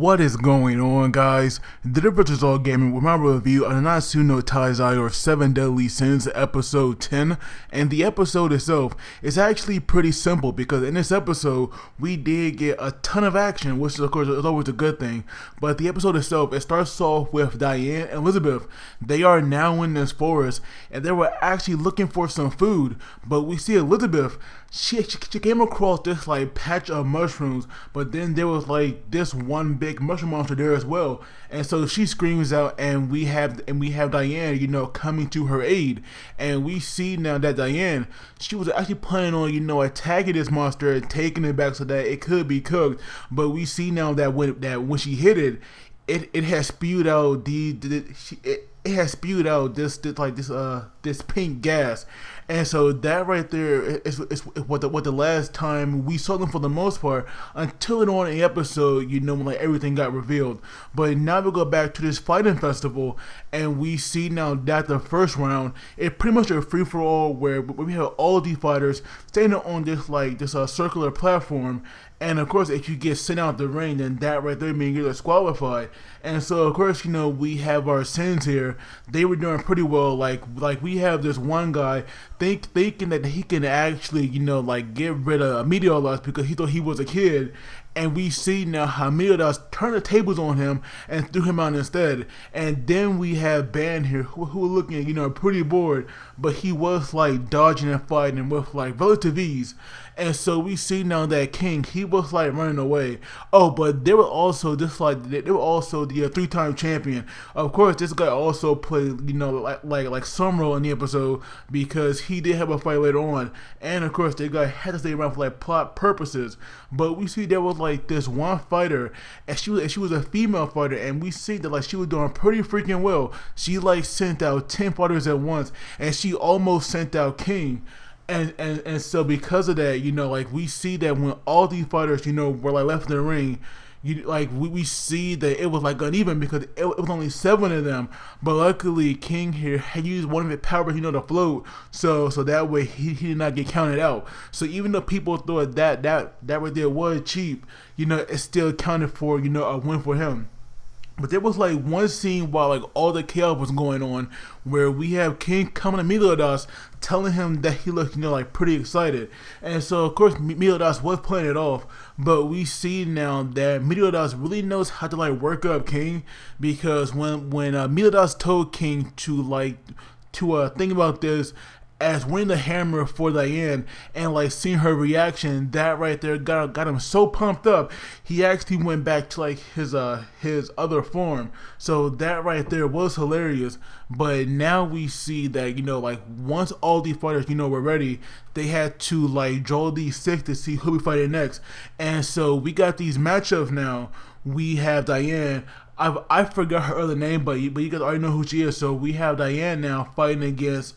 What is going on, guys? The Difference is All Gaming with my review of the七つの大罪, or 7 Deadly Sins, episode 10. And the episode itself is actually pretty simple because in this episode, we did get a ton of action, which of course is always a good thing. But the episode itself, it starts off with Diane and Elizabeth. They are now in this forest and they were actually looking for some food. But we see Elizabeth, she came across this like patch of mushrooms, but then there was like this one big mushroom monster there as well, and so she screams out, and we have Diane, coming to her aid, and we see now that Diane, she was actually planning on attacking this monster and taking it back so that it could be cooked, but we see now that when she hit it, it has spewed out it has spewed out this pink gas, and so that right there is what the last time we saw them for the most part until on in the episode, when like everything got revealed. But now we go back to this fighting festival, and we see now that the first round, it pretty much a free for all where we have all these fighters standing on this circular platform. And of course, if you get sent out the ring, then that right there means you're disqualified. And so of course, we have our sins here. They were doing pretty well. Like we have this one guy thinking that he can actually, get rid of Meteor because he thought he was a kid. And we see now how Meteor turned the tables on him and threw him out instead. And then we have Ban here who looking, pretty bored, but he was like dodging and fighting with like relative ease. And so we see now that King, he was like running away. Oh, but there were also the 3-time champion. Of course, this guy also played, like some role in the episode because he did have a fight later on. And of course, the guy had to stay around for like plot purposes. But we see there was like this one fighter, and she was a female fighter, and we see that like she was doing pretty freaking well. She like sent out 10 fighters at once, and she almost sent out King. And so because of that, like we see that when all these fighters, were like left in the ring, we see that it was like uneven because it was only 7 of them. But luckily, King here had used one of his powers, to float, so that way he did not get counted out. So even though people thought that right there was cheap, it still counted for a win for him. But there was like one scene while like all the chaos was going on where we have King coming to Meteor telling him that he looked like pretty excited. And so of course Meteor was playing it off, but we see now that Meteor really knows how to like work up King, because when Meteor told King to think about this as winning the hammer for Diane and like seeing her reaction, that right there got him so pumped up, he actually went back to like his other form. So that right there was hilarious. But now we see that like once all these fighters were ready, they had to like draw these 6 to see who we fighting next. And so we got these matchups now. We have Diane. I forgot her other name, but you guys already know who she is. So we have Diane now fighting against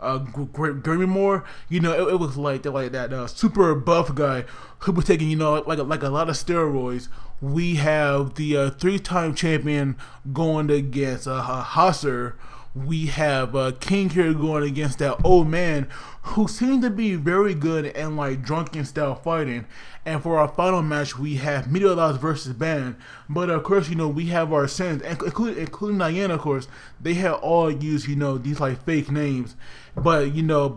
Grammy Moore. It was like that super buff guy who was taking like a lot of steroids. We have the 3-time champion going against Hosser. We have King here going against that old man who seemed to be very good in like drunken style fighting. And for our final match, we have Meteor versus Ban. But of course, we have our sins, including Diane. Of course, they had all used these like fake names. But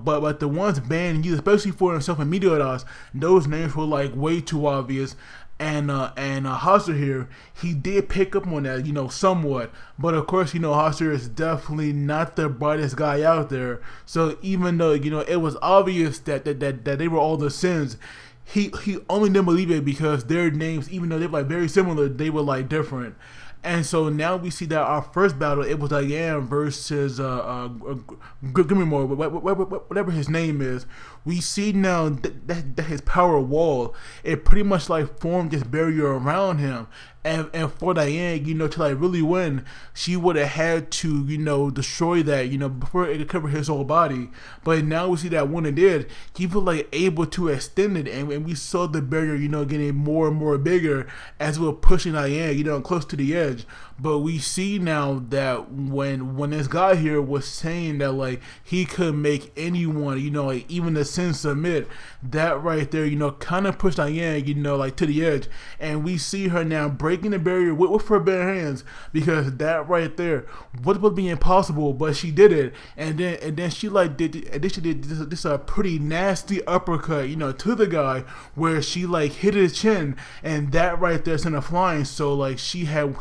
but the ones Ban used, especially for himself and Meteor, those names were like way too obvious. And Hosser here, he did pick up on that, somewhat. But of course, Hosser is definitely not the brightest guy out there. So even though, it was obvious that they were all the sins, he only didn't believe it because their names, even though they were like very similar, they were like different. And so now we see that our first battle, it was Diane versus Grimmy Moore, whatever his name is. We see now that his power wall, it pretty much like formed this barrier around him. And for Diane, to like really win, she would have had to, destroy that, before it could cover his whole body. But now we see that when it did, he was like able to extend it, and we saw the barrier, getting more and more bigger as we were pushing Diane, close to the edge. But we see now that when this guy here was saying that like he could make anyone, like even the Sin submit, that right there, kind of pushed Diane, like to the edge. And we see her now breaking the barrier with her bare hands, because that right there would be impossible, but she did it. And then she like did this pretty nasty uppercut, to the guy, where she like hit his chin, and that right there sent her flying. So like she had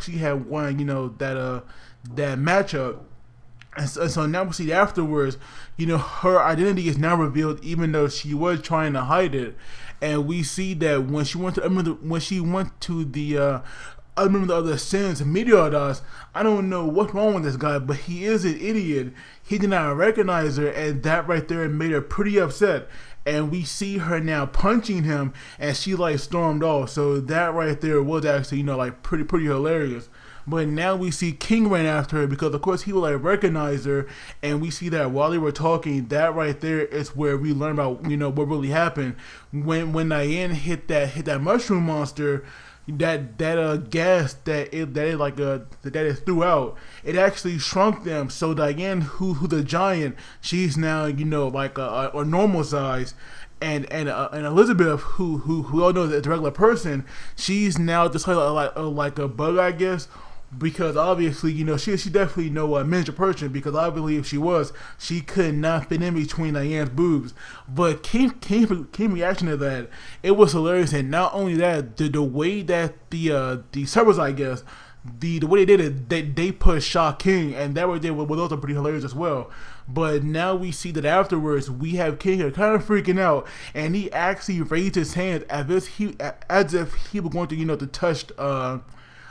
won, that matchup. And so now we see afterwards, her identity is now revealed, even though she was trying to hide it. And we see that when she went to the other Sins Meteorites, I don't know what's wrong with this guy, but he is an idiot. He did not recognize her, and that right there made her pretty upset. And we see her now punching him, and she like stormed off. So that right there was actually, like pretty hilarious. But now we see King ran after her, because of course he would like recognize her, and we see that while they were talking, that right there is where we learn about what really happened when Diane hit that mushroom monster. That gas that it threw out, it actually shrunk them. So Diane, who the giant, she's now like a normal size, and Elizabeth, who we all know is a regular person, she's now just like a bug, I guess. Because obviously, she definitely no miniature person, because obviously if she was, she could not fit in between Diane's boobs. But King's reaction to that, it was hilarious. And not only that, the way that the servers, I guess, the way they did it, they pushed Shaw King, and that right there was also pretty hilarious as well. But now we see that afterwards, we have King here kind of freaking out, and he actually raised his hand as if he was going to touch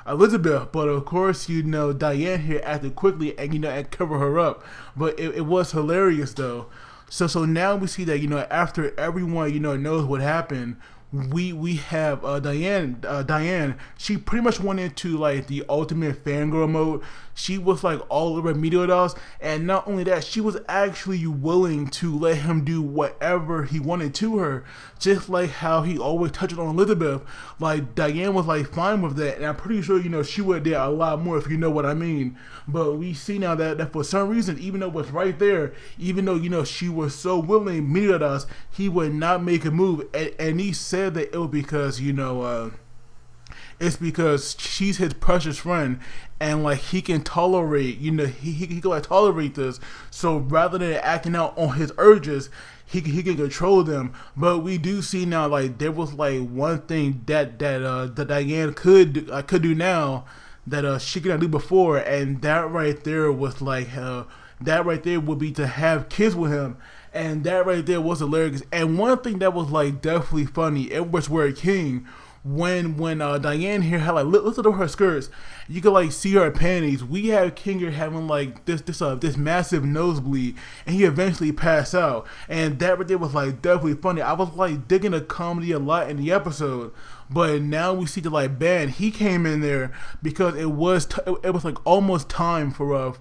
Elizabeth. But of course, Diane here acted quickly and and cover her up. But it was hilarious though. So now we see that after everyone knows what happened, we have Diane. She pretty much went into like the ultimate fangirl mode. She was like all over Meteorites, and not only that, she was actually willing to let him do whatever he wanted to her, just like how he always touched on Elizabeth. Like Diane was like fine with that, and I'm pretty sure she would have did a lot more, if you know what I mean. But we see now that for some reason, even though it was right there, even though she was so willing, Meteorites, he would not make a move, and he said that it was because it's because she's his precious friend, and like he can tolerate, he can like tolerate this. So rather than acting out on his urges, he can control them. But we do see now, like there was like one thing that Diane could do now that she could not do before, and that right there was like that right there would be to have kids with him. And that right there was hilarious. And one thing that was like definitely funny, it was where King, when Diane here had like lifted up her skirts, you could like see her panties. We have King here having like this massive nosebleed, and he eventually passed out. And that right there was like definitely funny. I was like digging the comedy a lot in the episode. But now we see the like band. He came in there because it was like almost time for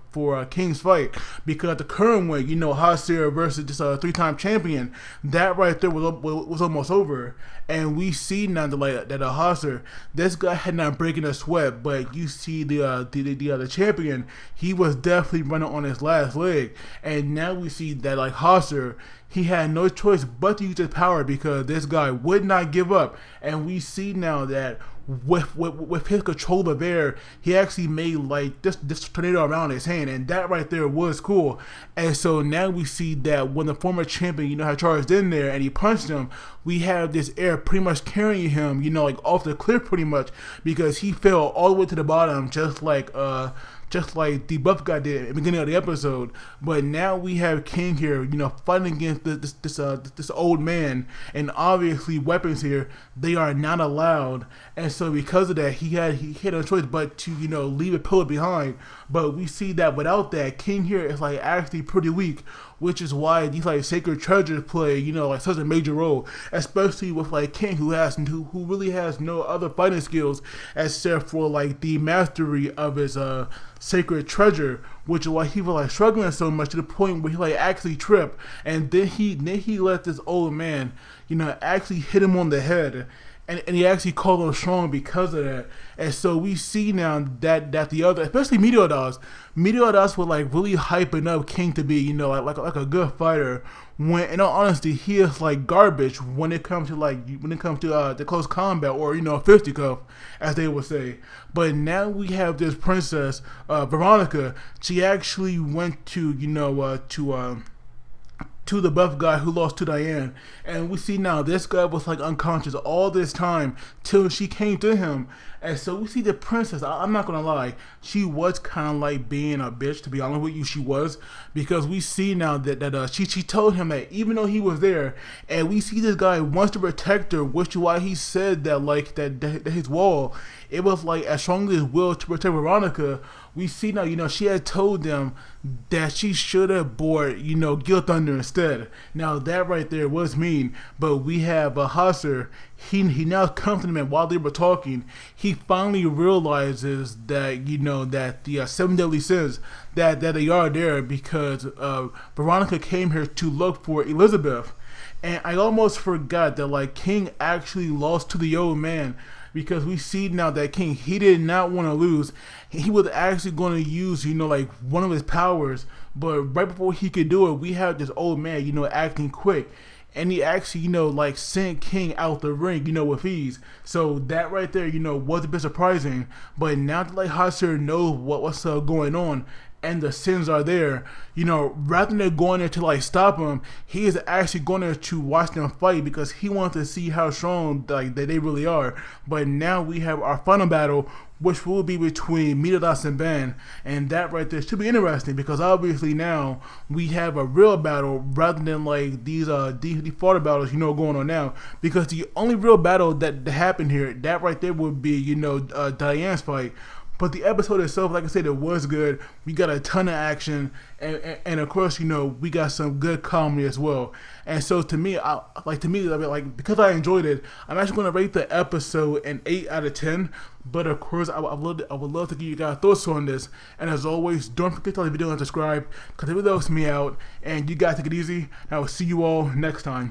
King's fight, because the current one, Hasir versus this 3-time champion, that right there was almost over. And we see now that Hasir, this guy had not breaking a sweat, but you see the champion, he was definitely running on his last leg. And now we see that like Hasir, he had no choice but to use his power, because this guy would not give up. And we see now that with his control of air, he actually made like this tornado around his hand, and that right there was cool. And so now we see that when the former champion, had charged in there and he punched him, we have this air pretty much carrying him, like off the cliff pretty much, because he fell all the way to the bottom, just like the buff guy did at the beginning of the episode. But now we have King here, fighting against this old man, and obviously weapons here, they are not allowed. And so because of that, he had no choice but to leave a pillar behind. But we see that without that, King here is like actually pretty weak, which is why these like sacred treasures play like such a major role, especially with like King who really has no other fighting skills except for like the mastery of his sacred treasure, which is why he was like struggling so much to the point where he like actually tripped, and then he let this old man actually hit him on the head. And he actually called him strong because of that. And so we see now that the other, especially Meteor were like really hyping up King to be, like a good fighter. When in all honesty, he is like garbage when it comes to the close combat or fisticuff, as they would say. But now we have this princess, Veronica. She actually went to the buff guy who lost to Diane, and we see now this guy was like unconscious all this time till she came to him. And so we see the princess, I'm not gonna lie, she was kind of like being a bitch, to be honest with you. She was, because we see now that she told him that even though he was there, and we see this guy wants to protect her, which is why he said that his wall, it was like as strong as his will to protect Veronica. We see now, she had told them that she should have bought, Guild Thunder instead. Now that right there was mean, but we have Hasser. He now comes to them, and while they were talking, he finally realizes that that the 7 deadly sins that they are there because Veronica came here to look for Elizabeth. And I almost forgot that like King actually lost to the old man, because we see now that King, he did not want to lose. He was actually going to use like one of his powers, but right before he could do it, we have this old man acting quick, and he actually like sent King out the ring with ease. So that right there was a bit surprising. But now that like Hasser knows what's going on, and the sins are there, rather than going there to like stop them, he is actually going there to watch them fight, because he wants to see how strong that they really are. But now we have our final battle, which will be between Midas and Ben, and that right there should be interesting, because obviously now we have a real battle rather than like these fodder battles going on now, because the only real battle that happened here, that right there would be Diane's fight. But the episode itself, like I said, it was good. We got a ton of action, and of course, we got some good comedy as well. And so to me, because I enjoyed it, I'm actually going to rate the episode an 8 out of 10. But of course, I would love to give you guys thoughts on this. And as always, don't forget to like the video and subscribe, because it really helps me out. And you guys take it easy. And I will see you all next time.